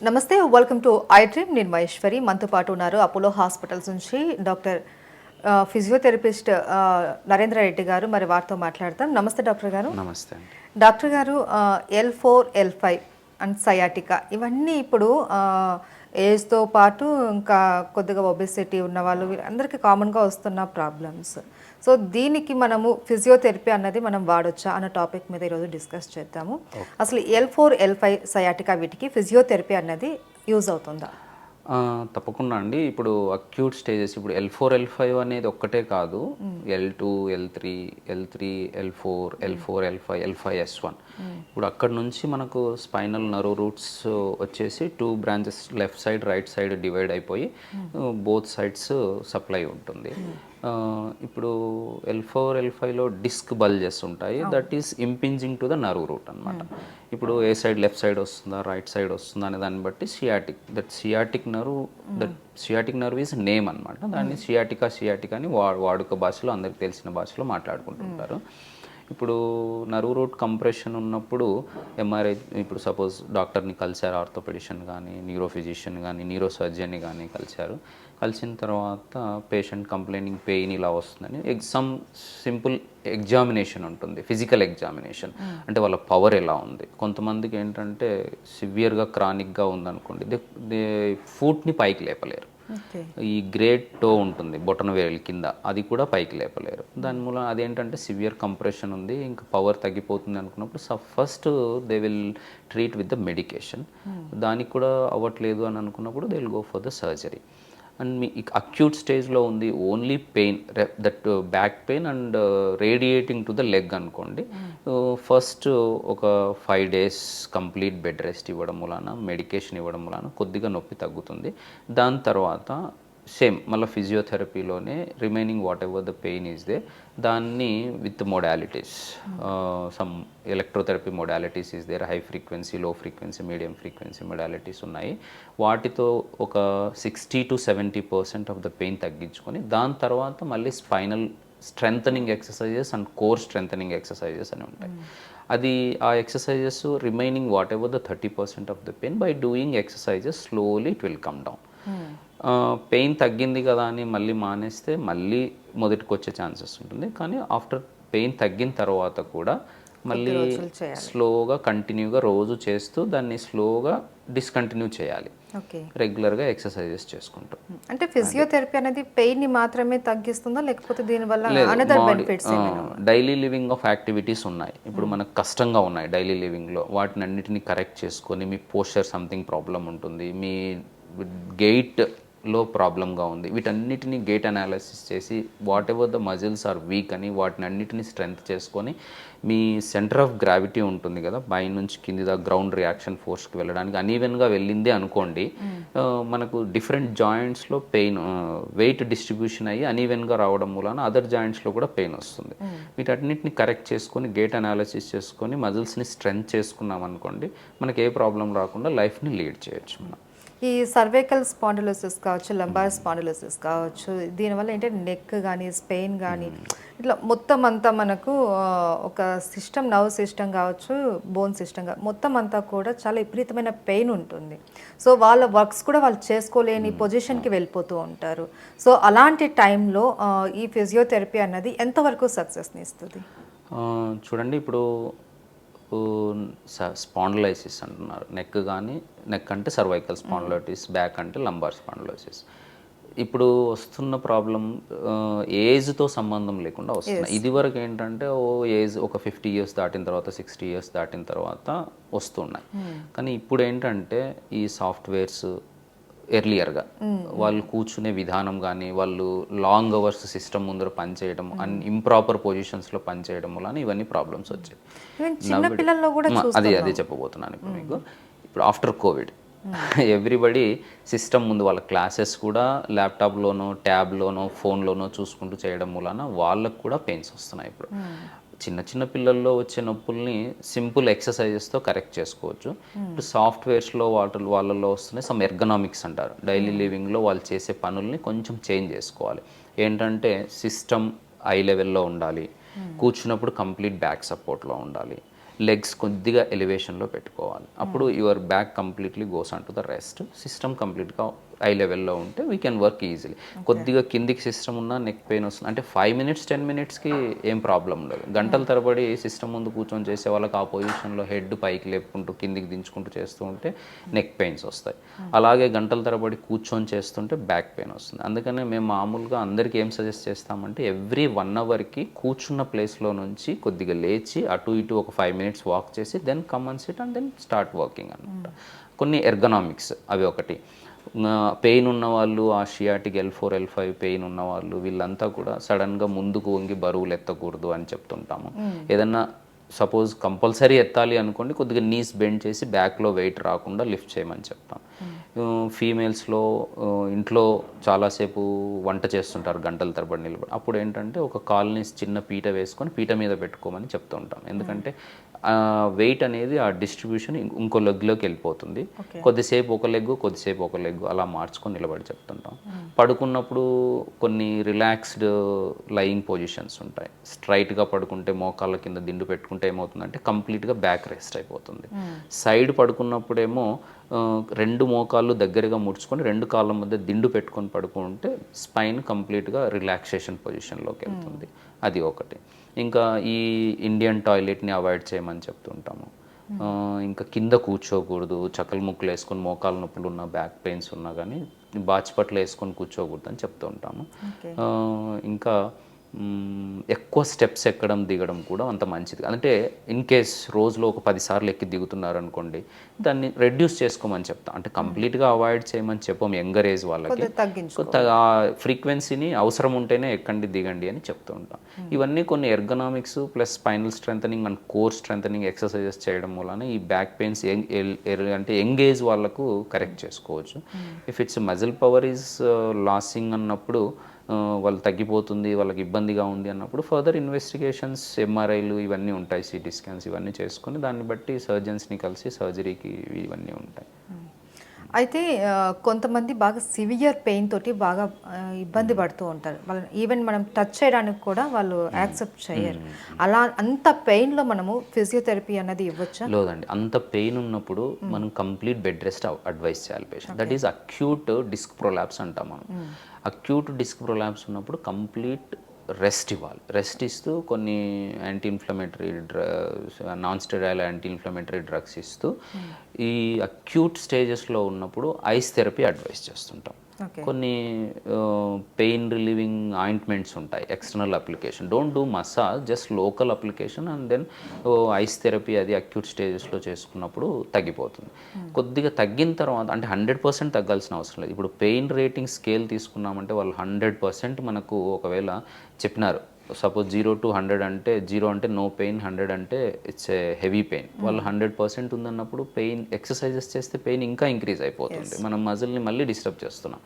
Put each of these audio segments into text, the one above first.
నమస్తే, welcome to I dream. నేను మహేశ్వరి. మనతో పాటు ఉన్నారు అపోలో హాస్పిటల్స్ నుంచి డాక్టర్ ఫిజియోథెరపిస్ట్ నరేంద్ర రెడ్డి గారు. మరి వారితో మాట్లాడతాం. నమస్తే డాక్టర్ గారు. నమస్తే అండి. డాక్టర్ గారు, L4 L5 అండ్ సయాటికా ఇవన్నీ ఇప్పుడు ఏజ్తో పాటు ఇంకా కొద్దిగా ఒబెసిటీ ఉన్న వాళ్ళు వీళ్ళందరికీ కామన్గా వస్తున్న ప్రాబ్లమ్స్. సో దీనికి మనము ఫిజియోథెరపీ అన్నది మనం వాడొచ్చా అన్న టాపిక్ మీద ఈరోజు డిస్కస్ చేద్దాము. అసలు L4 L5 సయాటికా వీటికి ఫిజియోథెరపీ అన్నది యూజ్ అవుతుందా? తప్పకుండా అండి. ఇప్పుడు అక్యూట్ స్టేజెస్, ఇప్పుడు L4 L5 అనేది ఒక్కటే కాదు, L2 L3 L4 L5 L5S1. ఇప్పుడు అక్కడ నుంచి మనకు స్పైనల్ నర్వ్ రూట్స్ వచ్చేసి 2 branches, left side right side divide అయిపోయి బోత్ సైడ్స్ సప్లై ఉంటుంది. ఇప్పుడు L4 L5లో డిస్క్ బల్జెస్ ఉంటాయి. That is impinging to the nerve route అనమాట. ఇప్పుడు ఏ సైడ్ లెఫ్ట్ సైడ్ వస్తుందా రైట్ సైడ్ వస్తుందా అనే దాన్ని బట్టి సియాటిక్ నర్వ్ ఈజ్ నేమ్ అనమాట. దాన్ని సియాటికా అని వాడుక భాషలో, అందరికి తెలిసిన భాషలో మాట్లాడుకుంటుంటారు. ఇప్పుడు నర్వ్ రూట్ కంప్రెషన్ ఉన్నప్పుడు ఎంఆర్ఐ, ఇప్పుడు సపోజ్ డాక్టర్ని కలిశారు, ఆర్థోపెడిషన్ కానీ న్యూరోఫిజిషియన్ కానీ న్యూరోసర్జన్ని కానీ కలిసిన తర్వాత పేషెంట్ కంప్లైనింగ్ పెయిన్ ఇలా వస్తుందని సమ్ సింపుల్ ఎగ్జామినేషన్ ఉంటుంది, ఫిజికల్ ఎగ్జామినేషన్. అంటే వాళ్ళ పవర్ ఎలా ఉంది. కొంతమందికి ఏంటంటే సివియర్గా క్రానిక్గా ఉందనుకోండి, దే ఫూట్ని పైకి లేపలేరు. ఈ గ్రేట్ టో ఉంటుంది బొటన వేలు కింద, అది కూడా పైకి లేపలేరు. దాని మూలం అదేంటంటే సివియర్ కంప్రెషన్ ఉంది, ఇంకా పవర్ తగ్గిపోతుంది అనుకున్నప్పుడు first they will treat with the medication. దానికి కూడా అవ్వట్లేదు అని అనుకున్నప్పుడు they will go for the surgery. And me acute స్టేజ్లో ఉంది only pain, that back pain and radiating to the leg అనుకోండి. ఫస్ట్ ఒక 5 days కంప్లీట్ బెడ్ రెస్ట్ ఇవ్వడం వలన, మెడికేషన్ ఇవ్వడం వలన కొద్దిగా నొప్పి తగ్గుతుంది. దాని తర్వాత సేమ్ మళ్ళీ ఫిజియోథెరపీలోనే remaining whatever the pain is they, దాన్ని with modalities, some electrotherapy modalities is there, high frequency, low frequency, medium frequency modalities ఉన్నాయి. వాటితో ఒక 60 to 70% ఆఫ్ ద పెయిన్ తగ్గించుకొని దాని తర్వాత మళ్ళీ spinal strengthening exercises and core strengthening exercises అని ఉంటాయి. అది ఆ exercises remaining whatever the 30% of the pain, by doing exercises slowly it will come down. Pain తగ్గింది కదా అని మళ్ళీ మానేస్తే మళ్ళీ మొదటికి వచ్చే ఛాన్సెస్ ఉంటుంది. కానీ ఆఫ్టర్ పెయిన్ తగ్గిన తర్వాత కూడా మళ్ళీ స్లోగా కంటిన్యూగా రోజు చేస్తూ దాన్ని స్లోగా డిస్కంటిన్యూ చేయాలి, రెగ్యులర్గా ఎక్సర్సైజెస్ చేసుకుంటూ. అంటే ఫిజియోథెరపీ అనేది పెయిన్ ని మాత్రమే తగ్గిస్తుందా, లేకపోతే దీనివల్ల అనదర్ బెనిఫిట్స్ ఏమైనా? డైలీ లివింగ్ ఆఫ్ యాక్టివిటీస్ ఉన్నాయి, ఇప్పుడు మనకు కష్టంగా ఉన్నాయి డైలీ లివింగ్లో, వాటిని అన్నిటిని కరెక్ట్ చేసుకొని, మీ పోస్చర్ సంథింగ్ ప్రాబ్లం ఉంటుంది, మీ గెయిట్లో ప్రాబ్లంగా ఉంది, వీటన్నిటిని గెయిట్ అనాలిసిస్ చేసి whatever the muscles are weak అని వాటిని అన్నిటిని స్ట్రెంగ్త్ చేసుకొని, మీ సెంటర్ ఆఫ్ గ్రావిటీ ఉంటుంది కదా, పై నుంచి కింది దా గ్రౌండ్ రియాక్షన్ ఫోర్స్కి వెళ్ళడానికి అనీవెన్గా వెళ్ళిందే అనుకోండి, మనకు డిఫరెంట్ జాయింట్స్లో పెయిన్, వెయిట్ డిస్ట్రిబ్యూషన్ అయ్యి అనీవెన్గా రావడం మూలన అదర్ జాయింట్స్లో కూడా పెయిన్ వస్తుంది. వీటన్నిటిని కరెక్ట్ చేసుకొని, గేట్ అనాలిసిస్ చేసుకొని, మజిల్స్ని స్ట్రెంగ్త్ చేసుకున్నాం అనుకోండి, మనకి ఏ ప్రాబ్లం రాకుండా లైఫ్ని లీడ్ చేయొచ్చు మనం. ఈ సర్వైకల్ స్పాండిలోసిస్ కావచ్చు, లంబార్ స్పాండిలోసిస్ కావచ్చు, దీనివల్ల ఏంటంటే నెక్ కానీ స్పెయిన్ కానీ ఇట్లా మొత్తం అంతా మనకు ఒక సిస్టమ్, నర్వ్ సిస్టమ్ కావచ్చు, బోన్ సిస్టమ్ మొత్తం అంతా కూడా చాలా విపరీతమైన పెయిన్ ఉంటుంది. సో వాళ్ళ వర్క్స్ కూడా వాళ్ళు చేసుకోలేని పొజిషన్కి వెళ్ళిపోతూ ఉంటారు. సో అలాంటి టైంలో ఈ ఫిజియోథెరపీ అన్నది ఎంతవరకు సక్సెస్ని ఇస్తుంది? చూడండి, ఇప్పుడు స్పాండిలైసిస్ అంటున్నారు, నెక్ అంటే సర్వైకల్ స్పాండిలైటిస్, బ్యాక్ అంటే లంబార్ స్పాండిలైసిస్. ఇప్పుడు వస్తున్న ప్రాబ్లం ఏజ్తో సంబంధం లేకుండా వస్తున్నాయి. ఇదివరకు ఏంటంటే ఏజ్ ఒక 50 years దాటిన తర్వాత, 60 years దాటిన తర్వాత వస్తున్నాయి. కానీ ఇప్పుడు ఏంటంటే ఈ సాఫ్ట్వేర్స్ ఎర్లియర్గా వాళ్ళు కూర్చునే విధానం కానీ, వాళ్ళు లాంగ్ అవర్స్ సిస్టమ్ ముందర పనిచేయడం, ఇంప్రాపర్ పొజిషన్స్లో పనిచేయడం వలన ఇవన్నీ ప్రాబ్లమ్స్ వచ్చాయి. అదే చెప్పబోతున్నాను ఇప్పుడు మీకు. ఇప్పుడు ఆఫ్టర్ కోవిడ్ ఎవ్రీబడి సిస్టమ్ ముందు వాళ్ళ క్లాసెస్ కూడా ల్యాప్టాప్లోనో, ట్యాబ్లోనో, ఫోన్లోనో చూసుకుంటూ చేయడం వలన వాళ్ళకు కూడా పెయిన్స్ వస్తున్నాయి. ఇప్పుడు చిన్న పిల్లల్లో వచ్చే నొప్పుల్ని సింపుల్ ఎక్సర్సైజెస్తో కరెక్ట్ చేసుకోవచ్చు. ఇప్పుడు సాఫ్ట్వేర్స్లో వాళ్ళల్లో వస్తున్నాయి సమ్ ఎర్గనామిక్స్ అంటారు. డైలీ లివింగ్లో వాళ్ళు చేసే పనుల్ని కొంచెం చేంజ్ చేసుకోవాలి. ఏంటంటే సిస్టమ్ ఐ లెవెల్లో ఉండాలి, కూర్చున్నప్పుడు కంప్లీట్ బ్యాక్ సపోర్ట్లో ఉండాలి, లెగ్స్ కొద్దిగా ఎలివేషన్లో పెట్టుకోవాలి. అప్పుడు your back completely goes on to the rest. System కంప్లీట్గా ఐ లెవెల్లో ఉంటే వీ కెన్ వర్క్ ఈజీలీ. కొద్దిగా కిందికి సిస్టమ్ ఉన్నా నెక్ పెయిన్ వస్తుంది అంటే 5 minutes 10 minutesకి ఏం ప్రాబ్లం ఉండదు. గంటల తరబడి సిస్టమ్ ముందు కూర్చొని చేసే వాళ్ళకి ఆ పొజిషన్లో హెడ్ పైకి లేపుకుంటూ కిందికి దించుకుంటూ చేస్తూ ఉంటే నెక్ పెయిన్స్ వస్తాయి. అలాగే గంటల తరబడి కూర్చొని చేస్తుంటే బ్యాక్ పెయిన్ వస్తుంది. అందుకనే మేము మామూలుగా అందరికీ ఏం సజెస్ట్ చేస్తామంటే ఎవ్రీ 1 hourకి కూర్చున్న ప్లేస్లో నుంచి కొద్దిగా లేచి అటు ఇటు ఒక 5 minutes వాక్ చేసి then come and sit and then start working అనమాట. కొన్ని ఎర్గనామిక్స్ అవి ఒకటి. పెయిన్ ఉన్నవాళ్ళు, ఆ షియాటిక్ L4 L5 పెయిన్ ఉన్నవాళ్ళు వీళ్ళంతా కూడా సడన్గా ముందుకు వంగి బరువులు ఎత్తకూడదు అని చెప్తుంటాము. ఏదన్నా సపోజ్ కంపల్సరీ ఎత్తాలి అనుకోండి కొద్దిగా నీస్ బెండ్ చేసి బ్యాక్లో వెయిట్ రాకుండా లిఫ్ట్ చేయమని చెప్తాం. ఫీమేల్స్లో ఇంట్లో చాలాసేపు వంట చేస్తుంటారు గంటల తరబడి నిలబడి, అప్పుడు ఏంటంటే ఒక కాల్ని చిన్న పీట వేసుకొని పీట మీద పెట్టుకోమని చెప్తూ ఉంటాం. ఎందుకంటే వెయిట్ అనేది ఆ డిస్ట్రిబ్యూషన్ ఇంకో లెగ్లోకి వెళ్ళిపోతుంది. కొద్దిసేపు ఒక లెగ్ కొద్దిసేపు ఒక లెగ్ అలా మార్చుకొని నిలబడి చెప్తుంటాం. పడుకున్నప్పుడు కొన్ని రిలాక్స్డ్ లయింగ్ పొజిషన్స్ ఉంటాయి. స్ట్రైట్గా పడుకుంటే మోకాళ్ళ కింద దిండు పెట్టుకుంటే ఏమవుతుందంటే కంప్లీట్గా బ్యాక్ రెస్ట్ అయిపోతుంది. సైడ్ పడుకున్నప్పుడేమో 2 మోకాళ్ళు దగ్గరగా ముడుచుకొని 2 కాళ్ళ మధ్య దిండు పెట్టుకొని పడుకుంటే స్పైన్ కంప్లీట్గా రిలాక్సేషన్ పొజిషన్లోకి వెళ్తుంది. అది ఒకటి. ఇంకా ఈ ఇండియన్ టాయిలెట్ని అవాయిడ్ చేయమని చెప్తుంటాము. ఇంకా కింద కూర్చోకూడదు, చక్కల ముక్కులు వేసుకొని మోకాళ్ళ నొప్పులు ఉన్న బ్యాక్ పెయిన్స్ ఉన్నా కానీ బాచిపట్లు వేసుకొని కూర్చోకూడదు అని చెప్తూ ఉంటాము. ఇంకా ఎక్కువ స్టెప్స్ ఎక్కడం దిగడం కూడా అంత మంచిది. అంటే ఇన్ కేస్ రోజులో ఒక 10 సార్లు ఎక్కి దిగుతున్నారు అనుకోండి, దాన్ని రెడ్యూస్ చేసుకోమని చెప్తాం. అంటే కంప్లీట్గా అవాయిడ్ చేయమని చెప్పం యంగర్ ఏజ్ వాళ్ళకి, ఆ ఫ్రీక్వెన్సీని అవసరం ఉంటేనే ఎక్కండి దిగండి అని చెప్తూ ఉంటాం. ఇవన్నీ కొన్ని ergonomics plus spinal strengthening and core strengthening exercises చేయడం వలన ఈ బ్యాక్ పెయిన్స్ అంటే యంగ్ ఏజ్ వాళ్ళకు కరెక్ట్ చేసుకోవచ్చు. If it's muscle power is losing అన్నప్పుడు వాళ్ళు తగ్గిపోతుంది, వాళ్ళకి ఇబ్బందిగా ఉంది అన్నప్పుడు ఫర్దర్ ఇన్వెస్టిగేషన్స్ ఎంఆర్ఐలు ఇవన్నీ ఉంటాయి, సిటీ స్కాన్స్ ఇవన్నీ చేసుకొని దాన్ని బట్టి సర్జన్స్ని కలిసి సర్జరీకి ఇవన్నీ ఉంటాయి. అయితే కొంతమంది బాగా సివియర్ పెయిన్ తోటి బాగా ఇబ్బంది పడుతూ ఉంటారు. వాళ్ళని ఈవెన్ మనం టచ్ చేయడానికి కూడా వాళ్ళు యాక్సెప్ట్ చేయరు. అలా అంత పెయిన్లో మనము ఫిజియోథెరపీ అన్నది ఇవ్వచ్చా? లేదండి, అంత పెయిన్ ఉన్నప్పుడు మనం కంప్లీట్ బెడ్ రెస్ట్ అడ్వైస్ చేయాలి patient. That is acute disc prolapse అంటాం మనం. అక్యూట్ డిస్క్ ప్రొలాప్స్ ఉన్నప్పుడు కంప్లీట్ రెస్ట్ ఇవ్వాలి. రెస్ట్ ఇస్తూ కొన్ని anti inflammatory non steroidal anti inflammatory drugs ఇస్తూ ఈ అక్యూట్ స్టేజెస్లో ఉన్నప్పుడు ఐస్ థెరపీ అడ్వైస్ చేస్తుంటాం. కొన్ని పెయిన్ రిలీవింగ్ ఆయింట్మెంట్స్ ఉంటాయి, external application. Don't do massage, just local application and then ice therapy అది అక్యూట్ స్టేజెస్లో చేసుకున్నప్పుడు తగ్గిపోతుంది. కొద్దిగా తగ్గిన తర్వాత అంటే 100% తగ్గాల్సిన అవసరం లేదు. ఇప్పుడు పెయిన్ రేటింగ్ స్కేల్ తీసుకున్నామంటే వాళ్ళు 100% మనకు ఒకవేళ చెప్పినారు, సపోజ్ 0 to 100 అంటే 0 అంటే నో పెయిన్, 100 అంటే ఇట్స్ ఏ హెవీ పెయిన్. వాళ్ళు 100% ఉందన్నప్పుడు పెయిన్ ఎక్సర్సైజెస్ చేస్తే పెయిన్ ఇంకా ఇంక్రీజ్ అయిపోతుంది, మనం మజిల్ని మళ్ళీ డిస్టర్బ్ చేస్తున్నాం.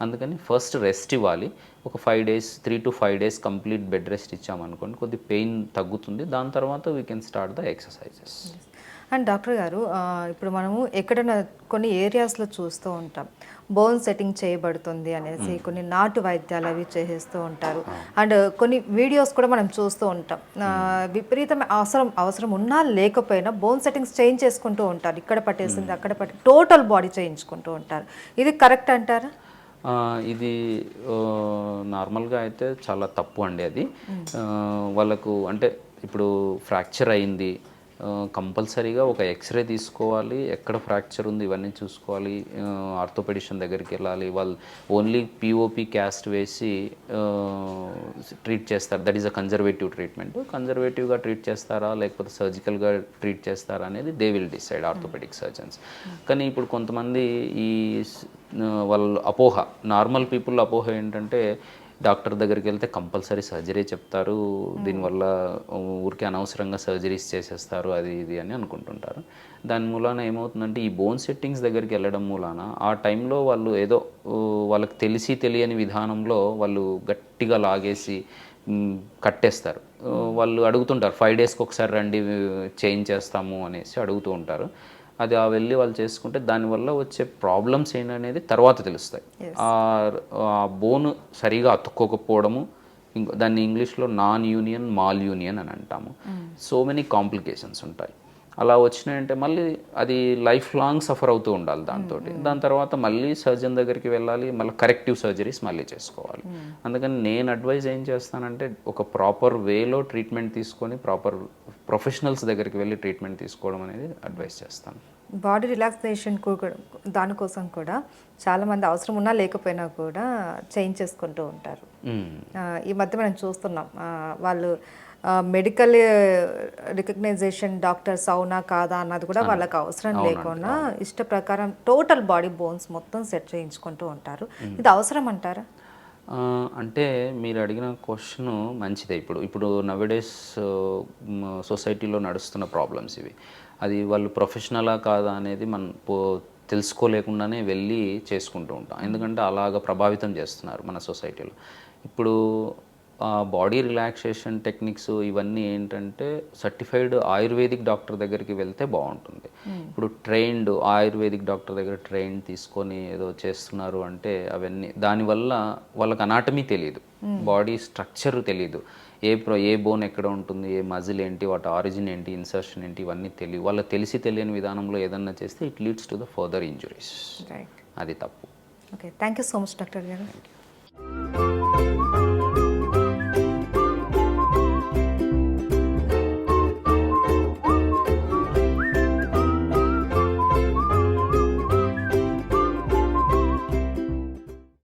అందుకని ఫస్ట్ రెస్ట్ ఇవ్వాలి. ఒక 5 days 3 to 5 days complete bed rest ఇచ్చామనుకోండి కొద్ది పెయిన్ తగ్గుతుంది. దాని తర్వాత we can start the exercises. And doctor గారు, ఇప్పుడు మనము ఎక్కడైనా కొన్ని ఏరియాస్లో చూస్తూ ఉంటాం బోన్ సెట్టింగ్ చేయబడుతుంది అనేసి, కొన్ని నాటు వైద్యాలు అవి చేసేస్తూ ఉంటారు. అండ్ కొన్ని వీడియోస్ కూడా మనం చూస్తూ ఉంటాం, విపరీతమైన అవసరం ఉన్నా లేకపోయినా బోన్ సెట్టింగ్స్ చేంజ్ చేసుకుంటూ ఉంటారు. ఇక్కడ పట్టేసింది అక్కడ పట్టి టోటల్ బాడీ చేయించుకుంటూ ఉంటారు. ఇది కరెక్ట్ అంటారా? ఇది నార్మల్గా అయితే చాలా తప్పు అండి. అది వాళ్ళకు అంటే ఇప్పుడు ఫ్రాక్చర్ అయింది, కంపల్సరీగా ఒక ఎక్స్రే తీసుకోవాలి, ఎక్కడ ఫ్రాక్చర్ ఉంది ఇవన్నీ చూసుకోవాలి, ఆర్థోపెడిషన్ దగ్గరికి వెళ్ళాలి. వాళ్ళు ఓన్లీ పిఓపి క్యాస్ట్ వేసి ట్రీట్ చేస్తారు. That is a conservative treatment. కన్జర్వేటివ్గా ట్రీట్ చేస్తారా లేకపోతే సర్జికల్గా ట్రీట్ చేస్తారా అనేది they will decide, orthopaedic surgeons. కానీ ఇప్పుడు కొంతమంది ఈ వాళ్ళ అపోహ, నార్మల్ పీపుల్ అపోహ ఏంటంటే డాక్టర్ దగ్గరికి వెళ్తే కంపల్సరీ సర్జరీ చెప్తారు, దీనివల్ల ఊరికే అనవసరంగా సర్జరీస్ చేసేస్తారు అది ఇది అని అనుకుంటుంటారు. దాని మూలాన ఏమవుతుందంటే ఈ బోన్ సెట్టింగ్స్ దగ్గరికి వెళ్ళడం మూలాన ఆ టైంలో వాళ్ళు ఏదో వాళ్ళకి తెలిసి తెలియని విధానంలో వాళ్ళు గట్టిగా లాగేసి కట్టేస్తారు. వాళ్ళు అడుగుతుంటారు 5 daysకి ఒకసారి రండి చేంజ్ చేస్తాము అనేసి అడుగుతూ ఉంటారు. అది వెళ్ళి వాళ్ళు చేసుకుంటే దానివల్ల వచ్చే ప్రాబ్లమ్స్ ఏంటనేది తర్వాత తెలుస్తాయి. ఆ బోన్ సరిగా అతుక్కోకపోవడము, దాన్ని ఇంగ్లీష్లో నాన్ యూనియన్ మాల్ యూనియన్ అని అంటాము. సో మెనీ కాంప్లికేషన్స్ ఉంటాయి. అలా వచ్చినాయంటే మళ్ళీ అది లైఫ్ లాంగ్ సఫర్ అవుతూ ఉండాలి దాంతో. దాని తర్వాత మళ్ళీ సర్జన్ దగ్గరికి వెళ్ళాలి, మళ్ళీ కరెక్టివ్ సర్జరీస్ మళ్ళీ చేసుకోవాలి. అందుకని నేను అడ్వైజ్ ఏం చేస్తానంటే ఒక ప్రాపర్ వేలో ట్రీట్మెంట్ తీసుకొని ప్రాపర్ ప్రొఫెషనల్స్ దగ్గరికి వెళ్ళి ట్రీట్మెంట్ తీసుకోవడం అనేది అడ్వైస్ చేస్తాను. బాడీ రిలాక్సేషన్ కూడా దానికోసం కూడా చాలామంది అవసరం ఉన్నా లేకపోయినా కూడా చేయించేసుకుంటూ ఉంటారు. ఈ మధ్య మనం చూస్తున్నాం వాళ్ళు మెడికల్ రికగ్నైజేషన్ డాక్టర్స్ అవునా కాదా అన్నది కూడా వాళ్ళకి అవసరం లేకుండా ఇష్ట ప్రకారం టోటల్ బాడీ బోన్స్ మొత్తం సెట్ చేయించుకుంటూ ఉంటారు. ఇది అవసరం అంటారా? అంటే మీరు అడిగిన క్వశ్చన్ మంచిదే. ఇప్పుడు నవేడేస్ సొసైటీలో నడుస్తున్న ప్రాబ్లమ్స్ ఇవి. అది వాళ్ళు ప్రొఫెషనలా కాదా అనేది మనం తెలుసుకోలేకుండానే వెళ్ళి చేసుకుంటూ ఉంటాం. ఎందుకంటే అలాగ ప్రభావితం చేస్తున్నారు మన సొసైటీలో. ఇప్పుడు బాడీ రిలాక్సేషన్ టెక్నిక్స్ ఇవన్నీ ఏంటంటే సర్టిఫైడ్ ఆయుర్వేదిక్ డాక్టర్ దగ్గరికి వెళ్తే బాగుంటుంది. ఇప్పుడు ట్రైన్డ్ ఆయుర్వేదిక్ డాక్టర్ దగ్గర ట్రైన్ తీసుకొని ఏదో చేస్తున్నారు అంటే అవన్నీ దానివల్ల వాళ్ళకి అనాటమీ తెలియదు, బాడీ స్ట్రక్చర్ తెలియదు, ఏ బోన్ ఎక్కడ ఉంటుంది, ఏ మజిల్ ఏంటి, వాటి ఆరిజిన్ ఏంటి, ఇన్సర్షన్ ఏంటి, ఇవన్నీ తెలియదు. వాళ్ళకి తెలియని విధానంలో ఏదన్నా చేస్తే it leads to the further injuries. అది తప్పు. Okay, thank you so much doctor గారు.